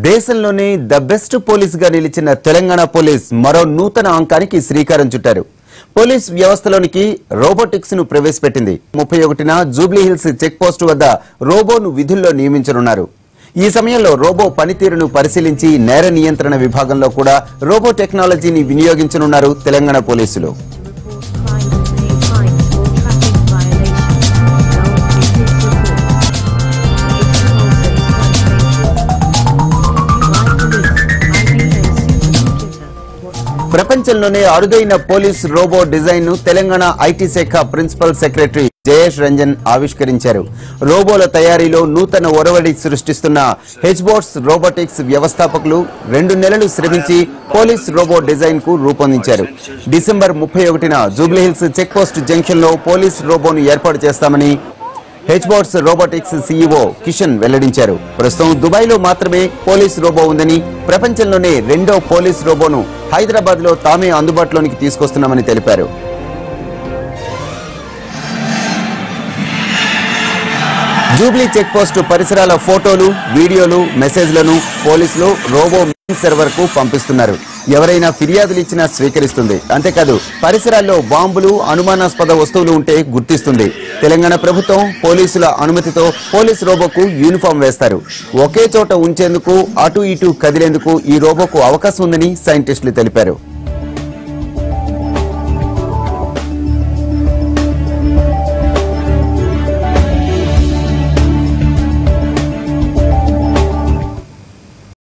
దేశంలోనే the best police గా నిలిచిన తెలంగాణ పోలీస్ మరో నూతన అంకానికి శ్రీకారం చుట్టారు. పోలీస్ వ్యవస్థలోనికి రోబోటిక్స్ ను ప్రవేశపెట్టింది. 31న జూబ్లీ హిల్స్ చెక్ పోస్ట్ వద్ద రోబోను విధుల్లో నియమించనున్నారు. ఈ సమయంలో రోబో పనితీరును పరిశీలించి నేర నియంత్రణ విభాగంలో కూడా రోబో టెక్నాలజీని వినియోగించనున్నారు తెలంగాణ పోలీసులు. ప్రపంచంలోనే అరుదైన పోలీస్ రోబో డిజైన్ ను తెలంగాణ ఐటీ శాఖ ప్రిన్సిపల్ సెక్రటరీ జయేష్ రంజన్ ఆవిష్కరించారు. రోబోల తయారీలో నూతన ఒరవడి సృష్టిస్తున్న హెచ్బోట్స్ రోబోటిక్స్ వ్యవస్థాపకులు 2 నెలలు శ్రమించి పోలీస్ రోబో డిజైన్ కు రూపొందించారు. డిసెంబర్ 31న జూబ్లీహిల్స్ చెక్ పోస్ట్ జంక్షన్ లో పోలీస్ రోబోను ఏర్పాటు చేస్తామని హెచ్బోట్స్ రోబోటిక్స్ సీఈఓ కిషన్ వెల్లడించారు. ప్రస్తుతం దుబాయ్ లో మాత్రమే పోలీస్ రోబో ఉందని, ప్రపంచంలోనే 2వ పోలీస్ రోబోను హైదరాబాద్ లో తామే అందుబాటులోనికి తీసుకొస్తున్నామని తెలిపారు. జూబ్లీ చెక్ పోస్ట్ పరిసరాల ఫోటోలు, వీడియోలు, మెసేజ్లను పోలీసులు రోబో సర్వర్ కు పంపిస్తున్నారు. ఎవరైనా ఫిర్యాదులు ఇచ్చినా స్వీకరిస్తుంది. అంతేకాదు పరిసరాల్లో బాంబులు, అనుమానాస్పద వస్తువులు ఉంటే గుర్తిస్తుంది. తెలంగాణ ప్రభుత్వం పోలీసుల అనుమతితో పోలీస్ రోబోకు యూనిఫామ్ వేస్తారు. ఒకే చోట ఉంచేందుకు, అటు ఇటు కదిలేందుకు ఈ రోబోకు అవకాశం ఉందని సైంటిస్టులు తెలిపారు.